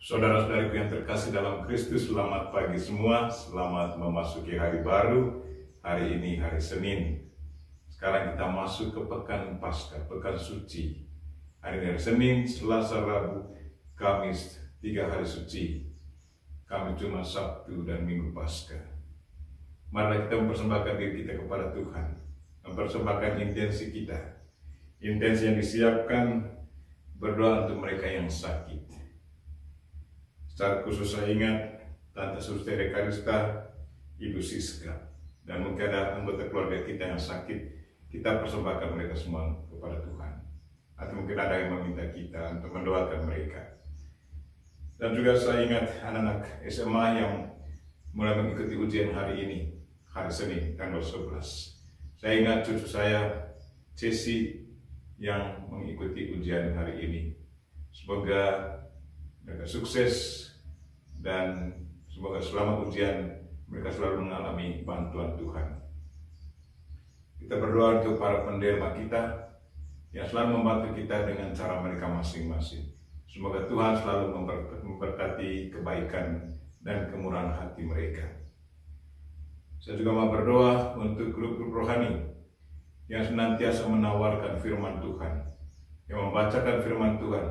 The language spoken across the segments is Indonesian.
Saudara-saudariku yang terkasih dalam Kristus, selamat pagi semua. Selamat memasuki hari baru. Hari ini hari Senin. Sekarang kita masuk ke pekan Paskah, pekan suci. Hari ini hari Senin, Selasa, Rabu, Kamis, 3 hari suci. Kamis, Jumat, Sabtu, dan Minggu Paskah. Mari kita mempersembahkan diri kita kepada Tuhan. Mempersembahkan intensi kita. Intensi yang disiapkan berdoa untuk mereka yang sakit. Secara khusus saya ingat Tante Suster Karista, Ibu Siska, dan mungkin ada anggota keluarga kita yang sakit. Kita persembahkan mereka semua kepada Tuhan. Atau mungkin ada yang meminta kita untuk mendoakan mereka. Dan juga saya ingat anak-anak SMA yang mulai mengikuti ujian hari ini, hari Senin, tanggal 11. Saya ingat cucu saya, Ceci, yang mengikuti ujian hari ini. Semoga mereka sukses dan semoga selama ujian mereka selalu mengalami bantuan Tuhan. Kita berdoa untuk para penderma kita yang selalu membantu kita dengan cara mereka masing-masing. Semoga Tuhan selalu memberkati kebaikan dan kemurahan hati mereka. Saya juga mau berdoa untuk grup-grup rohani yang senantiasa menawarkan firman Tuhan, yang membacakan firman Tuhan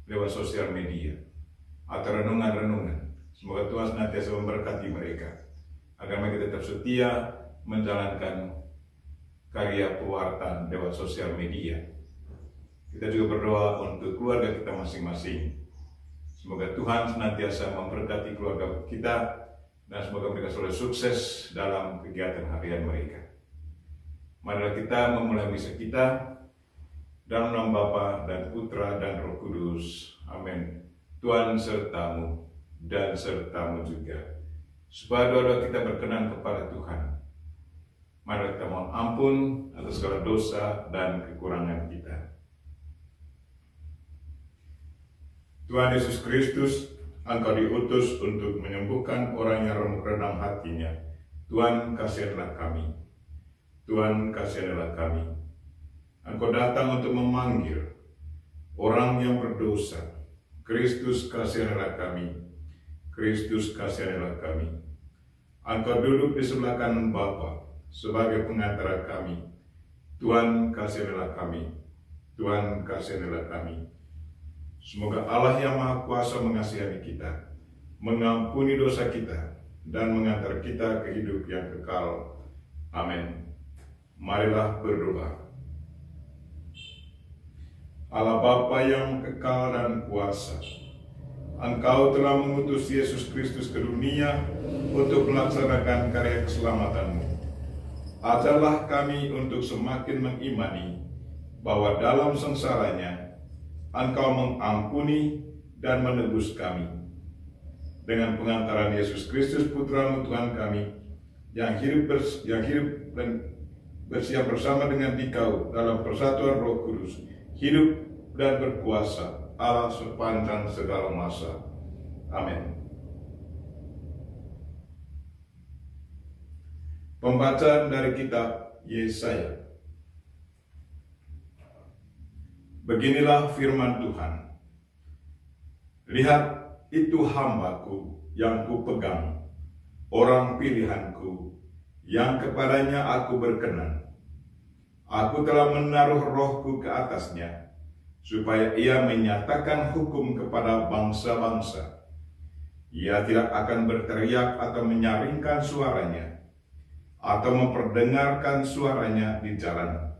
lewat sosial media atau renungan-renungan. Semoga Tuhan senantiasa memberkati mereka agar mereka tetap setia menjalankan karya pewartaan lewat sosial media. Kita juga berdoa untuk keluarga kita masing-masing. Semoga Tuhan senantiasa memberkati keluarga kita dan semoga mereka selalu sukses dalam kegiatan harian mereka. Marilah kita memulai misa kita dalam nama Bapa dan Putra dan Roh Kudus. Amin. Tuhan sertamu dan sertamu juga, supaya doa-doa kita berkenan kepada Tuhan. Mari kita mohon ampun atas segala dosa dan kekurangan kita. Tuhan Yesus Kristus, Engkau diutus untuk menyembuhkan orang yang remuk renang hatinya. Tuhan, kasihanlah kami. Tuhan, kasihanlah kami. Engkau datang untuk memanggil orang yang berdosa. Kristus, kasihanlah kami. Kristus, kasihanlah kami. Engkau duduk di sebelah kanan Bapa sebagai pengantara kami. Tuhan, kasihanlah kami. Tuhan, kasihanlah kami. Semoga Allah yang Maha Kuasa mengasihani kita, mengampuni dosa kita, dan mengantar kita ke hidup yang kekal. Amin. Marilah berdoa. Allah Bapa yang kekal dan kuasa, Engkau telah mengutus Yesus Kristus ke dunia untuk melaksanakan karya keselamatan-Mu. Ajarlah kami untuk semakin mengimani bahwa dalam sengsaranya Engkau mengampuni dan menebus kami. Dengan pengantaran Yesus Kristus Putra-Mu Tuhan kami, yang hidup dan bersiap bersama dengan Dikau dalam persatuan Roh Kudus, hidup dan berkuasa Allah sepanjang segala masa. Amin. Pembacaan dari kitab Yesaya. Beginilah firman Tuhan. Lihat, itu hamba-Ku yang Kupegang, orang pilihan-Ku, yang kepadanya Aku berkenan. Aku telah menaruh Roh-Ku ke atasnya, supaya ia menyatakan hukum kepada bangsa-bangsa. Ia tidak akan berteriak atau menyaringkan suaranya, atau memperdengarkan suaranya di jalan.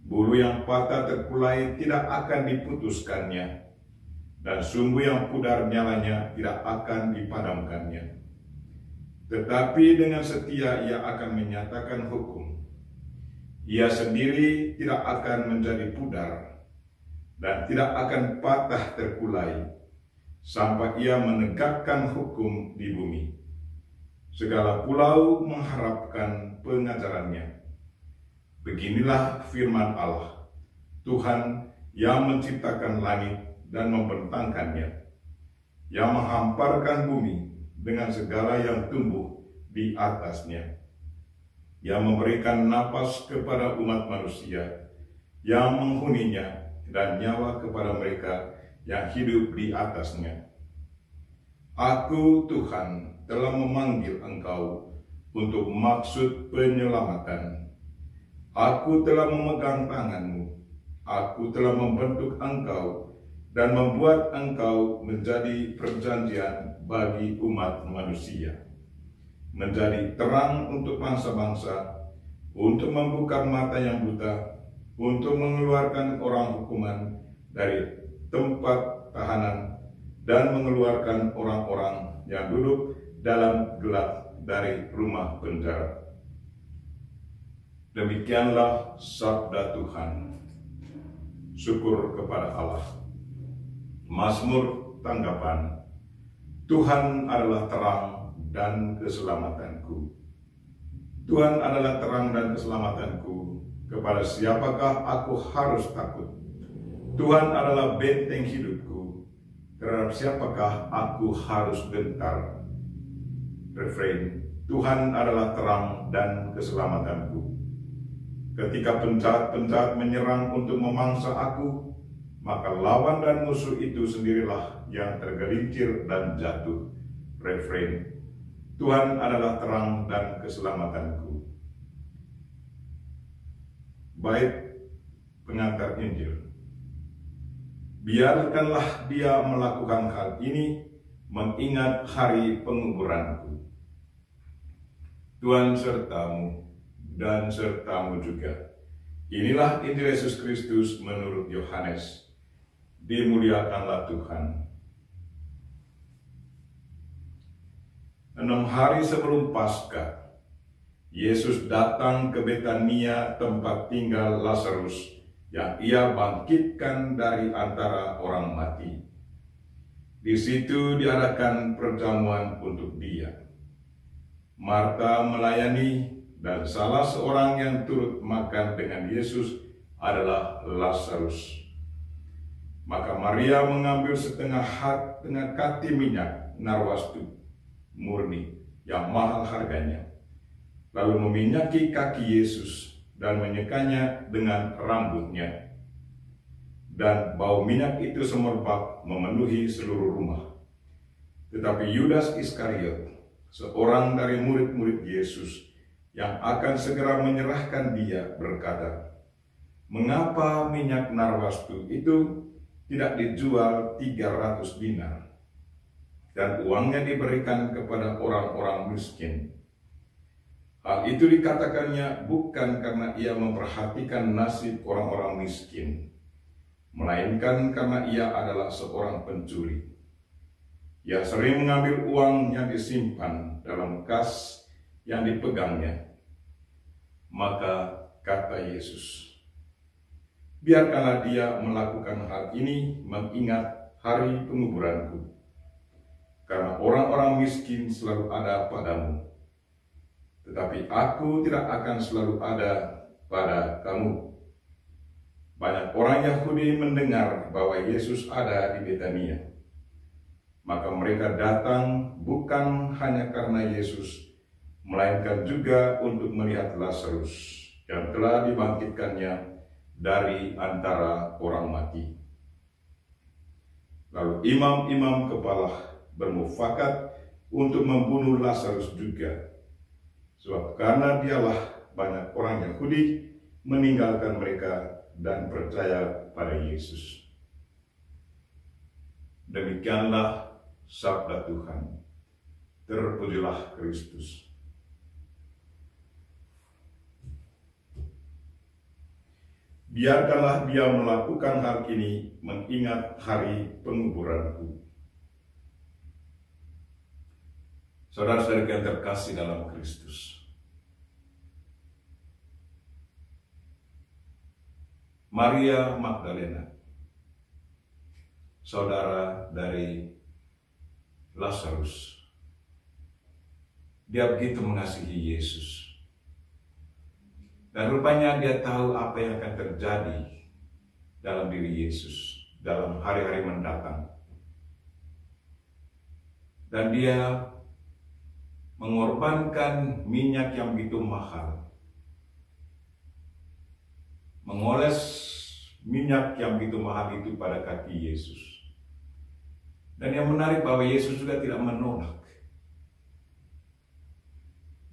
Bulu yang patah terkulai tidak akan diputuskannya, dan sumbu yang pudar nyalanya tidak akan dipadamkannya. Tetapi dengan setia ia akan menyatakan hukum. Ia sendiri tidak akan menjadi pudar, dan tidak akan patah terkulai, sampai ia menegakkan hukum di bumi. Segala pulau mengharapkan pengajarannya. Beginilah firman Allah, Tuhan yang menciptakan langit dan membentangkannya, yang menghamparkan bumi dengan segala yang tumbuh di atasnya, yang memberikan napas kepada umat manusia, yang menghuninya dan nyawa kepada mereka yang hidup di atasnya. Aku Tuhan telah memanggil engkau untuk maksud penyelamatan. Aku telah memegang tanganmu. Aku telah membentuk engkau dan membuat engkau menjadi perjanjian bagi umat manusia, menjadi terang untuk bangsa-bangsa, untuk membuka mata yang buta, untuk mengeluarkan orang hukuman dari tempat tahanan, dan mengeluarkan orang-orang yang duduk dalam gelap dari rumah penjara. Demikianlah sabda Tuhan. Syukur kepada Allah. Mazmur tanggapan. Tuhan adalah terang dan keselamatanku. Tuhan adalah terang dan keselamatanku. Kepada siapakah aku harus takut? Tuhan adalah benteng hidupku. Terhadap siapakah aku harus gentar? Refrain. Tuhan adalah terang dan keselamatanku. Ketika penjahat-penjahat menyerang untuk memangsa aku, maka lawan dan musuh itu sendirilah yang tergelincir dan jatuh. Refrain. Tuhan adalah terang dan keselamatanku. Bait pengantar Injil. Biarkanlah dia melakukan hal ini mengingat hari penguburanku. Tuhan sertamu dan sertamu juga. Inilah Injil Yesus Kristus menurut Yohanes. Dimuliakanlah Tuhan. 6 hari sebelum Paskah, Yesus datang ke Betania, tempat tinggal Lazarus yang ia bangkitkan dari antara orang mati. Di situ diadakan perjamuan untuk dia. Marta melayani, dan salah seorang yang turut makan dengan Yesus adalah Lazarus. Maka Maria mengambil setengah kati minyak narwastu murni yang mahal harganya, lalu meminyaki kaki Yesus dan menyekanya dengan rambutnya. Dan bau minyak itu semerbak memenuhi seluruh rumah. Tetapi Yudas Iskariot, seorang dari murid-murid Yesus yang akan segera menyerahkan dia, berkata, "Mengapa minyak narwastu itu tidak dijual 300 dinar dan uangnya diberikan kepada orang-orang miskin?" Hal itu dikatakannya bukan karena ia memperhatikan nasib orang-orang miskin, melainkan karena ia adalah seorang pencuri. Ia sering mengambil uang yang disimpan dalam kas yang dipegangnya. Maka kata Yesus, "Biarkanlah dia melakukan hal ini mengingat hari penguburanku. Karena orang-orang miskin selalu ada padamu, tetapi aku tidak akan selalu ada pada kamu." Banyak orang Yahudi mendengar bahwa Yesus ada di Betania. Maka mereka datang bukan hanya karena Yesus, melainkan juga untuk melihat Lazarus yang telah dibangkitkannya dari antara orang mati. Lalu imam-imam kepala bermufakat untuk membunuh Lazarus juga, sebab karena dialah banyak orang Yahudi meninggalkan mereka dan percaya pada Yesus. Demikianlah sabda Tuhan. Terpujilah Kristus. Biarkanlah dia melakukan hal ini mengingat hari penguburanku. Saudara-saudara yang terkasih dalam Kristus, Maria Magdalena, saudara dari Lazarus, dia begitu mengasihi Yesus. Dan rupanya dia tahu apa yang akan terjadi dalam diri Yesus dalam hari-hari mendatang. Dan dia mengorbankan minyak yang begitu mahal, mengoles minyak yang begitu mahal itu pada kaki Yesus. Dan yang menarik bahwa Yesus juga tidak menolak.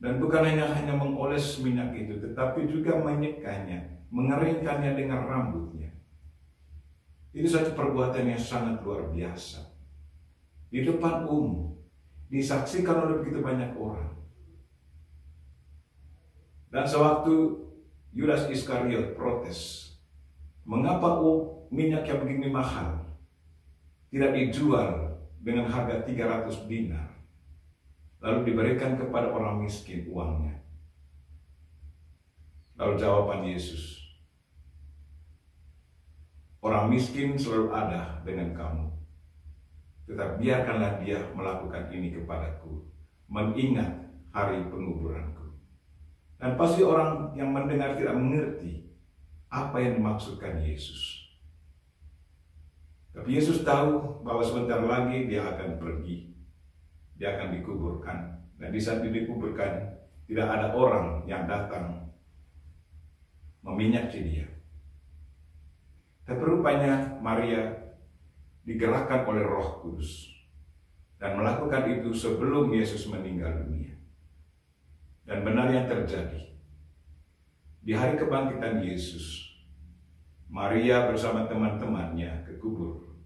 Dan bukan hanya mengoles minyak itu, tetapi juga menyekanya, mengeringkannya dengan rambutnya. Itu satu perbuatan yang sangat luar biasa. Di depan umum, disaksikan oleh begitu banyak orang. Dan sewaktu Yudas Iskariot protes, mengapa minyak yang begini mahal tidak dijual dengan harga 300 dinar, lalu diberikan kepada orang miskin uangnya? Lalu jawaban Yesus, orang miskin selalu ada dengan kamu, tetapi biarkanlah dia melakukan ini kepadaku, mengingat hari penguburanku. Dan pasti orang yang mendengar tidak mengerti apa yang dimaksudkan Yesus. Tapi Yesus tahu bahwa sebentar lagi dia akan pergi. Dia akan dikuburkan. Dan di saat dikuburkan, tidak ada orang yang datang meminyaki dia. Tapi rupanya Maria digerakkan oleh Roh Kudus dan melakukan itu sebelum Yesus meninggal dunia. Dan benar yang terjadi. Di hari kebangkitan Yesus, Maria bersama teman-temannya ke kubur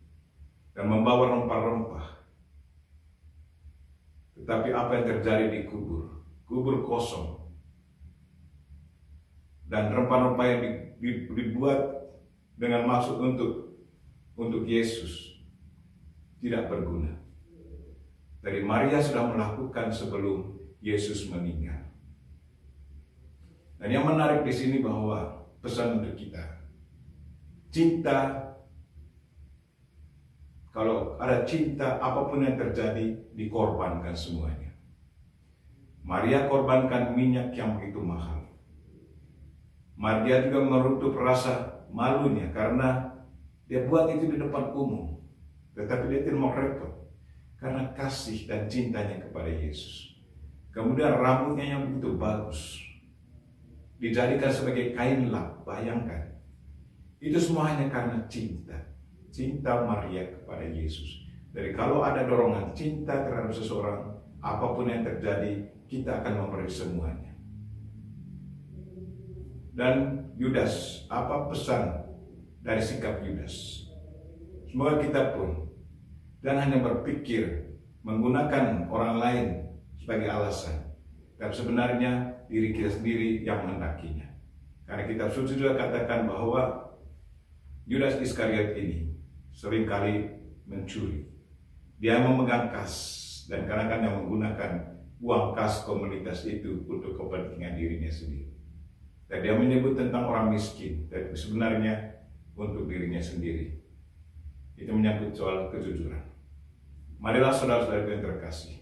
dan membawa rempah-rempah. Tetapi apa yang terjadi di kubur? Kubur kosong. Dan rempah-rempah yang dibuat dengan maksud untuk Yesus tidak berguna. Dari Maria sudah melakukan sebelum Yesus meninggal. Dan yang menarik di sini bahwa pesan untuk kita, cinta, kalau ada cinta, apapun yang terjadi, dikorbankan semuanya. Maria korbankan minyak yang begitu mahal. Maria juga menutup rasa malunya karena dia buat itu di depan umum. Tetapi dia tidak mau repot karena kasih dan cintanya kepada Yesus. Kemudian rambutnya yang begitu bagus dijadikan sebagai kain lap, bayangkan. Itu semua hanya karena cinta. Cinta Maria kepada Yesus. Jadi kalau ada dorongan cinta terhadap seseorang, apapun yang terjadi, kita akan memberi semuanya. Dan Yudas, apa pesan dari sikap Yudas? Semoga kita pun jangan hanya berpikir menggunakan orang lain sebagai alasan, dan sebenarnya diri kita sendiri yang menghendakinya. Karena kitab suci juga katakan bahwa Yudas Iskariot ini seringkali mencuri. Dia memegang kas dan kadang-kadang menggunakan uang kas komunitas itu untuk kepentingan dirinya sendiri. Dan dia menyebut tentang orang miskin, tapi sebenarnya untuk dirinya sendiri. Itu menyangkut soal kejujuran. Marilah saudara-saudara yang terkasih,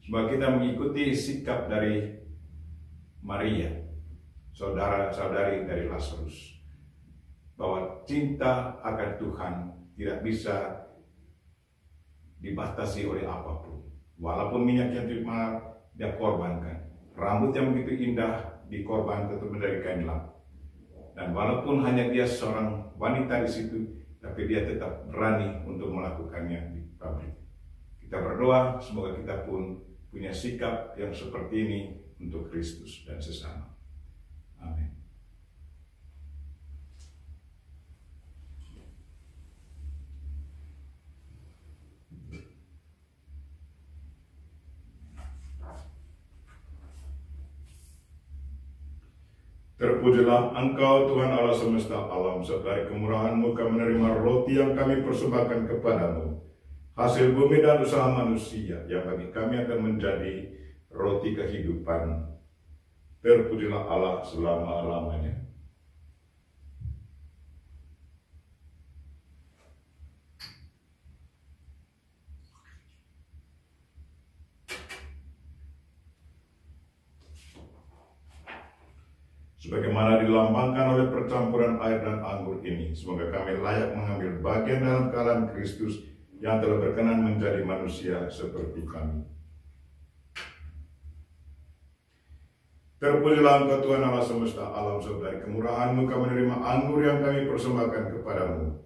semoga kita mengikuti sikap dari Maria, saudara-saudari dari Lazarus, bahwa cinta akan Tuhan tidak bisa dibatasi oleh apapun. Walaupun minyak yang mahal dia korbankan, rambut yang begitu indah dikorbankan untuk menjadi kain lap. Dan walaupun hanya dia seorang wanita di situ, tapi dia tetap berani untuk melakukannya di pabrik. Kita berdoa semoga kita pun punya sikap yang seperti ini untuk Kristus dan sesama. Amin. Terpujilah Engkau Tuhan Allah semesta alam, dari kemurahan-Mu kami menerima roti yang kami persembahkan kepadamu, hasil bumi dan usaha manusia yang bagi kami akan menjadi roti kehidupan. Terpujilah Allah selama-lamanya. Sebagaimana dilambangkan oleh percampuran air dan anggur ini, semoga kami layak mengambil bagian dalam kealahan Kristus yang telah berkenan menjadi manusia seperti kami. Terpujilah Engkau Tuhan Allah semesta alam, dari kemurahan-Mu kami menerima anggur yang kami persembahkan kepadamu,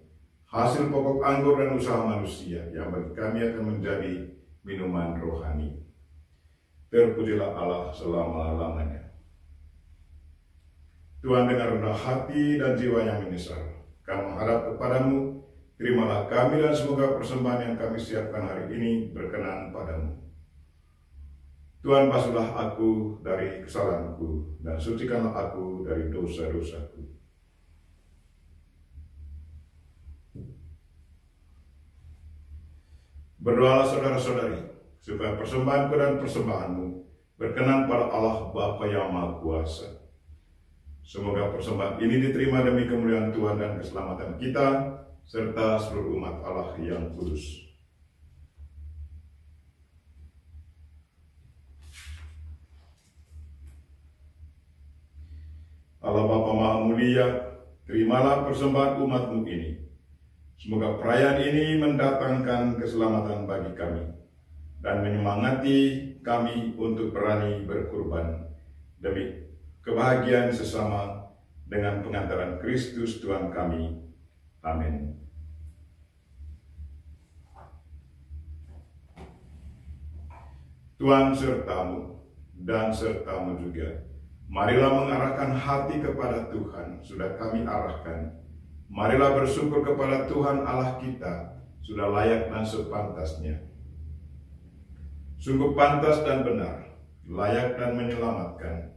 hasil pokok anggur dan usaha manusia yang bagi kami akan menjadi minuman rohani. Terpujilah Allah selama-lamanya. Tuhan, dengan rendah hati dan jiwa yang menyesal, kami menghadap kepadamu. Terimalah kami dan semoga persembahan yang kami siapkan hari ini berkenan padamu. Tuhan, basuhlah aku dari kesalahanku dan sucikanlah aku dari dosa-dosaku. Berdoalah saudara-saudari, supaya persembahanku dan persembahanmu berkenan pada Allah Bapa yang Maha Kuasa. Semoga persembahan ini diterima demi kemuliaan Tuhan dan keselamatan kita, serta seluruh umat Allah yang kudus. Allah Bapa Maha Mulia, terimalah persembahan umat-Mu ini. Semoga perayaan ini mendatangkan keselamatan bagi kami dan menyemangati kami untuk berani berkurban demi kebahagiaan sesama dengan pengantaran Kristus Tuhan kami. Amin. Tuhan sertamu dan sertamu juga. Marilah mengarahkan hati kepada Tuhan, sudah kami arahkan. Marilah bersyukur kepada Tuhan Allah kita, sudah layak dan sepantasnya. Sungguh pantas dan benar, layak dan menyelamatkan,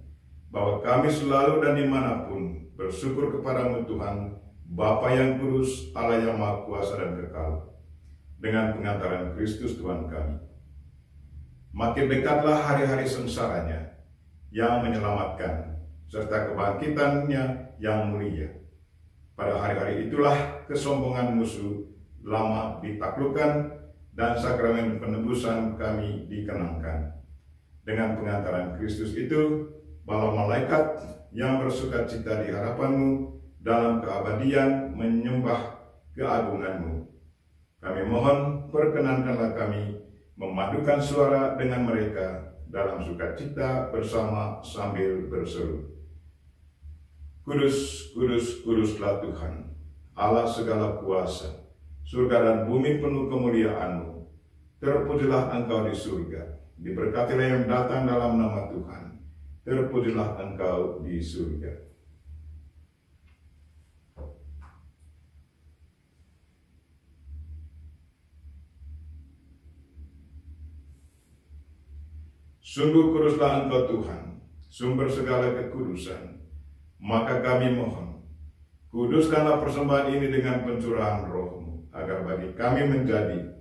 bahwa kami selalu dan dimanapun bersyukur kepadamu Tuhan, Bapa yang kudus, Allah yang Maha Kuasa dan kekal, dengan pengantaran Kristus Tuhan kami. Makin dekatlah hari-hari sengsaranya yang menyelamatkan, serta kebangkitannya yang mulia. Pada hari-hari itulah kesombongan musuh lama ditaklukkan dan sakramen penebusan kami dikenangkan. Dengan pengantaran Kristus itu, bala malaikat yang bersukacita di harapanmu dalam keabadian menyembah keagunganmu. Kami mohon, perkenankanlah kami memadukan suara dengan mereka dalam sukacita bersama sambil berseru. Kudus, kudus, kuduslah Tuhan, Allah segala kuasa, surga dan bumi penuh kemuliaan-Mu. Terpujilah Engkau di surga, diberkatilah yang datang dalam nama Tuhan. Terpujilah Engkau di surga. Sungguh kuduslah Engkau Tuhan, sumber segala kekudusan. Maka kami mohon, kuduskanlah persembahan ini dengan pencurahan Roh-Mu, agar bagi kami menjadi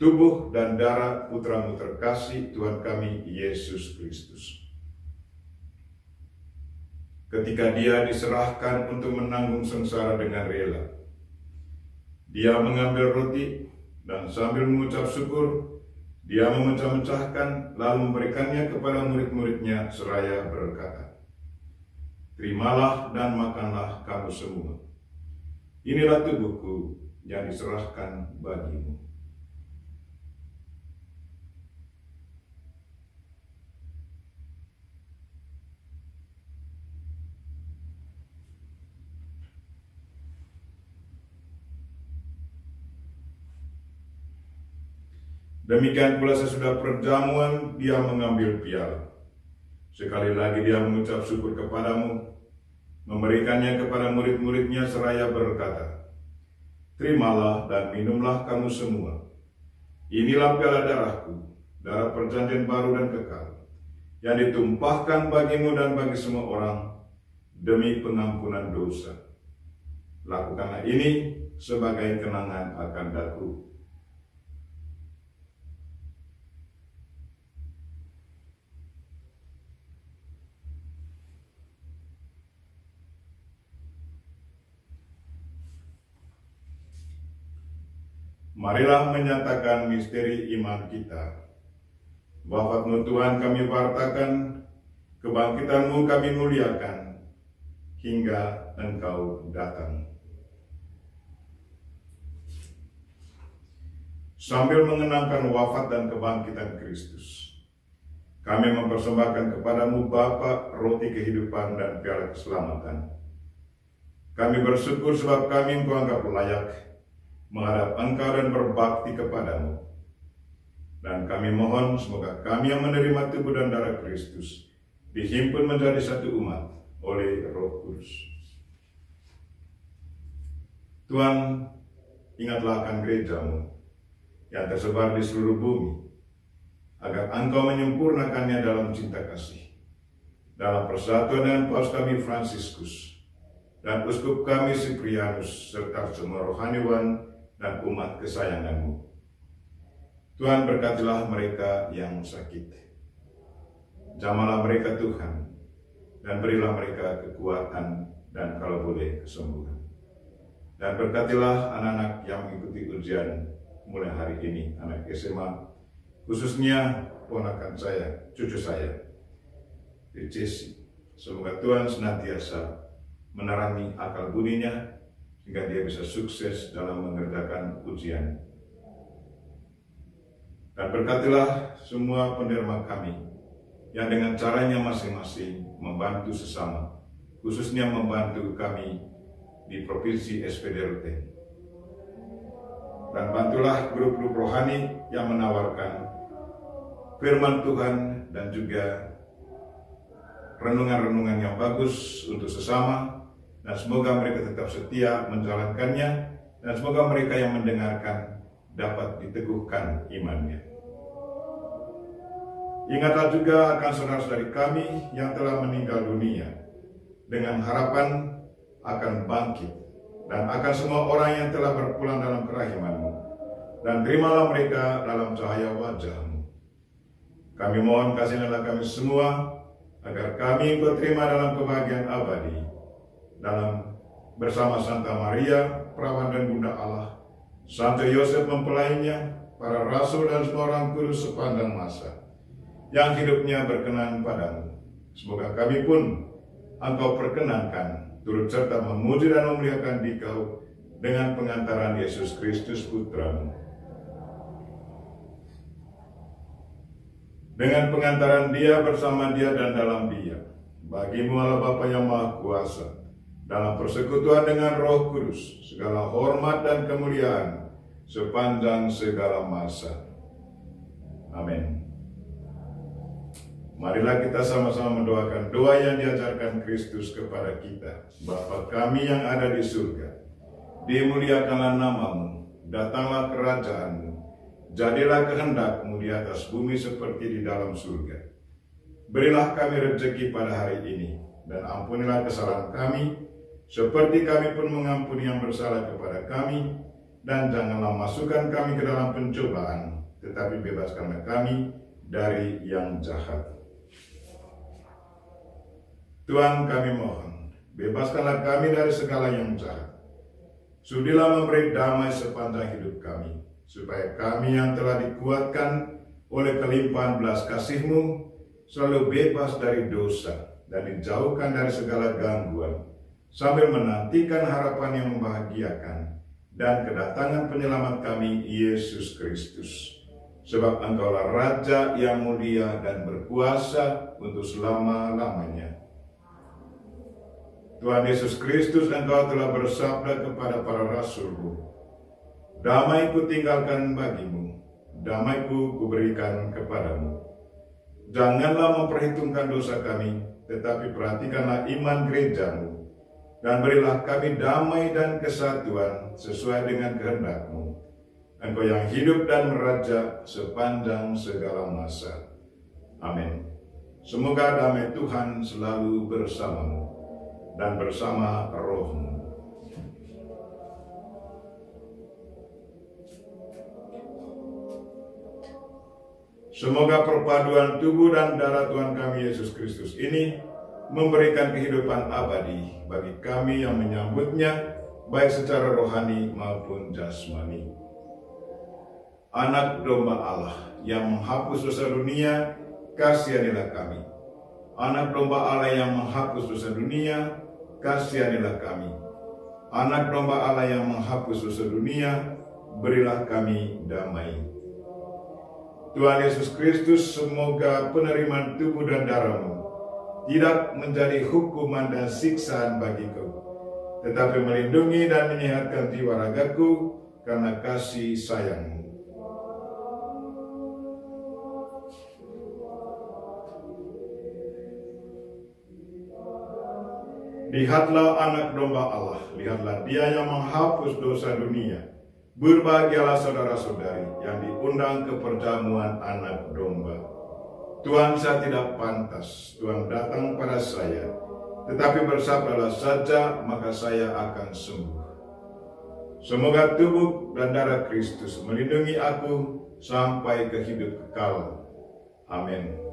tubuh dan darah Putra-Mu terkasih, Tuhan kami Yesus Kristus. Ketika Dia diserahkan untuk menanggung sengsara dengan rela, Dia mengambil roti dan sambil mengucap syukur, Dia memecah-mecahkan lalu memberikannya kepada murid-muridnya seraya berkata, "Terimalah dan makanlah kamu semua. Inilah tubuhku yang diserahkan bagimu." Demikian pula sesudah perjamuan, Dia mengambil piala. Sekali lagi Dia mengucap syukur kepadamu, memberikannya kepada murid-muridnya seraya berkata, "Terimalah dan minumlah kamu semua. Inilah piala darahku, darah perjanjian baru dan kekal, yang ditumpahkan bagimu dan bagi semua orang demi pengampunan dosa. Lakukanlah ini sebagai kenangan akan aku." Marilah menyatakan misteri iman kita. Wafat-Mu Tuhan kami wartakan, kebangkitan-Mu kami muliakan, hingga Engkau datang. Sambil mengenangkan wafat dan kebangkitan Kristus, kami mempersembahkan kepadamu Bapa roti kehidupan dan piala keselamatan. Kami bersyukur sebab kami Engkau anggap layak menghadap Engkau dan berbakti kepadamu. Dan kami mohon semoga kami yang menerima tubuh dan darah Kristus dihimpun menjadi satu umat oleh Roh Kudus. Tuhan, ingatlah akan gerejamu yang tersebar di seluruh bumi, agar Engkau menyempurnakannya dalam cinta kasih, dalam persatuan dengan Paus kami Fransiskus, dan Uskup kami Siprianus, serta semua rohaniwan dan umat kesayangan-Mu. Tuhan, berkatilah mereka yang sakit. Jamalah mereka Tuhan, dan berilah mereka kekuatan dan kalau boleh kesembuhan. Dan berkatilah anak-anak yang mengikuti ujian mulai hari ini, anak SMA, khususnya ponakan saya, cucu saya, Jesse. Semoga Tuhan senantiasa menerangi akal budinya, sehingga dia bisa sukses dalam mengerjakan ujian. Dan berkatilah semua penerima kami, yang dengan caranya masing-masing membantu sesama, khususnya membantu kami di Provinsi SPD Ruteng. Dan bantulah grup-grup rohani yang menawarkan firman Tuhan dan juga renungan-renungan yang bagus untuk sesama, dan semoga mereka tetap setia menjalankannya, dan semoga mereka yang mendengarkan dapat diteguhkan imannya. Ingatlah juga akan saudara-saudari kami yang telah meninggal dunia, dengan harapan akan bangkit, dan akan semua orang yang telah berpulang dalam kerahiman-Mu, dan terimalah mereka dalam cahaya wajah-Mu. Kami mohon kasihilah kami semua, agar kami Engkau terima dalam kebahagiaan abadi, dalam bersama Santa Maria, Perawan dan Bunda Allah, Santo Yosef mempelainya, para rasul dan semua orang kudus sepanjang masa, yang hidupnya berkenan padamu. Semoga kami pun Engkau perkenankan turut serta memuji dan memuliakan Dikau dengan pengantaran Yesus Kristus Putra-Mu. Dengan pengantaran Dia, bersama Dia, dan dalam Dia, bagi-Mu Allah Bapa yang Maha Kuasa, dalam persekutuan dengan Roh Kudus, segala hormat dan kemuliaan sepanjang segala masa. Amin. Marilah kita sama-sama mendoakan doa yang diajarkan Kristus kepada kita. Bapa kami yang ada di surga, dimuliakanlah nama-Mu, datanglah kerajaan-Mu, jadilah kehendak-Mu di atas bumi seperti di dalam surga. Berilah kami rezeki pada hari ini, dan ampunilah kesalahan kami, seperti kami pun mengampuni yang bersalah kepada kami, dan janganlah masukkan kami ke dalam pencobaan, tetapi bebaskanlah kami dari yang jahat. Tuhan, kami mohon, bebaskanlah kami dari segala yang jahat. Sudilah memberi damai sepanjang hidup kami, supaya kami yang telah dikuatkan oleh kelimpahan belas kasih-Mu selalu bebas dari dosa dan dijauhkan dari segala gangguan, sambil menantikan harapan yang membahagiakan dan kedatangan penyelamat kami, Yesus Kristus. Sebab Engkaulah Raja yang mulia dan berkuasa untuk selama-lamanya. Tuhan Yesus Kristus, Engkau telah bersabda kepada para rasul-Mu, damai-Ku tinggalkan bagi-Mu, damai-Ku kuberikan kepadamu. Janganlah memperhitungkan dosa kami, tetapi perhatikanlah iman gereja-Mu, dan berilah kami damai dan kesatuan sesuai dengan kehendak-Mu. Engkau yang hidup dan meraja sepanjang segala masa. Amin. Semoga damai Tuhan selalu bersamamu dan bersama roh-Mu. Semoga perpaduan tubuh dan darah Tuhan kami Yesus Kristus ini memberikan kehidupan abadi bagi kami yang menyambutnya, baik secara rohani maupun jasmani. Anak domba Allah yang menghapus dosa dunia, kasihanilah kami. Anak domba Allah yang menghapus dosa dunia, kasihanilah kami. Anak domba Allah yang menghapus dosa dunia, berilah kami damai. Tuhan Yesus Kristus, semoga penerimaan tubuh dan darah-Mu tidak menjadi hukuman dan siksaan bagi Kau, tetapi melindungi dan menyehatkan jiwa ragaku karena kasih sayang-Mu. Lihatlah anak domba Allah, lihatlah Dia yang menghapus dosa dunia. Berbahagialah saudara-saudari yang diundang ke perjamuan anak domba. Tuhan, saya tidak pantas Tuhan datang pada saya, tetapi bersabdalah saja maka saya akan sembuh. Semoga tubuh dan darah Kristus melindungi aku sampai ke hidup kekal. Amin.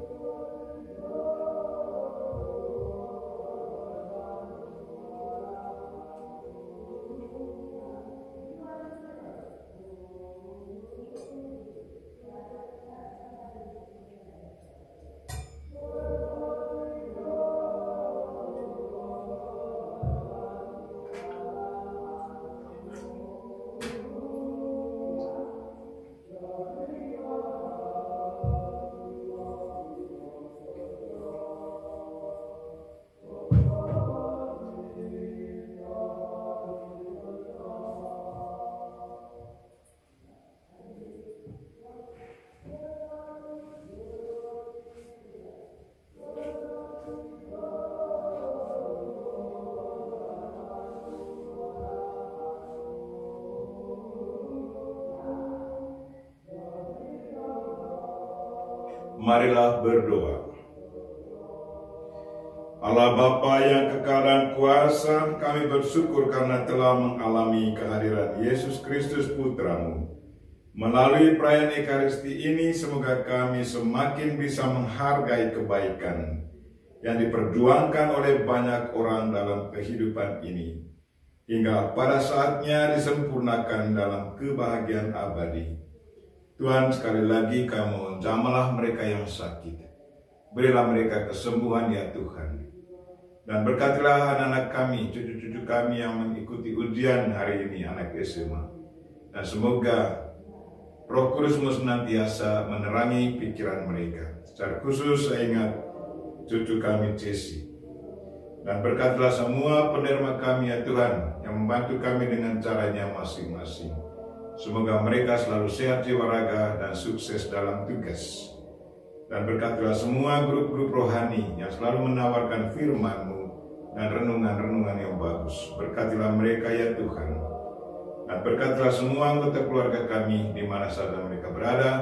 Marilah berdoa. Allah Bapa yang kekal dan kuasa, kami bersyukur karena telah mengalami kehadiran Yesus Kristus Putra-Mu. Melalui perayaan Ekaristi ini, semoga kami semakin bisa menghargai kebaikan yang diperjuangkan oleh banyak orang dalam kehidupan ini, hingga pada saatnya disempurnakan dalam kebahagiaan abadi. Tuhan, sekali lagi kami mohon jamahlah mereka yang sakit. Berilah mereka kesembuhan ya Tuhan. Dan berkatilah anak-anak kami, cucu-cucu kami yang mengikuti ujian hari ini, anak SMA. Dan semoga Roh Kudus-Mu senantiasa menerangi pikiran mereka. Secara khusus saya ingat cucu kami Jesse. Dan berkatilah semua penerima kami ya Tuhan, yang membantu kami dengan caranya masing-masing. Semoga mereka selalu sehat jiwa raga dan sukses dalam tugas. Dan berkatilah semua grup-grup rohani yang selalu menawarkan firman-Mu dan renungan-renungan yang bagus. Berkatilah mereka ya Tuhan. Dan berkatilah semua anggota keluarga kami di mana saja mereka berada.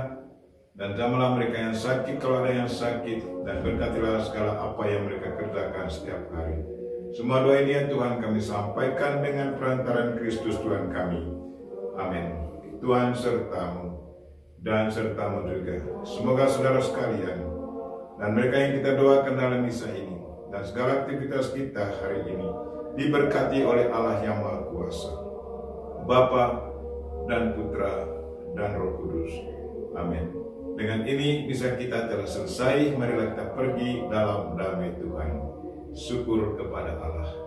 Dan jamahlah mereka yang sakit kalau ada yang sakit. Dan berkatilah segala apa yang mereka kerjakan setiap hari. Semua doa ini ya Tuhan kami sampaikan dengan perantaran Kristus Tuhan kami. Amin. Tuhan serta-Mu dan serta-Mu juga. Semoga saudara sekalian dan mereka yang kita doakan dalam misa ini dan segala aktivitas kita hari ini diberkati oleh Allah yang Maha Kuasa, Bapa dan Putra dan Roh Kudus. Amin. Dengan ini bisa kita telah selesai. Marilah kita pergi dalam damai Tuhan. Syukur kepada Allah.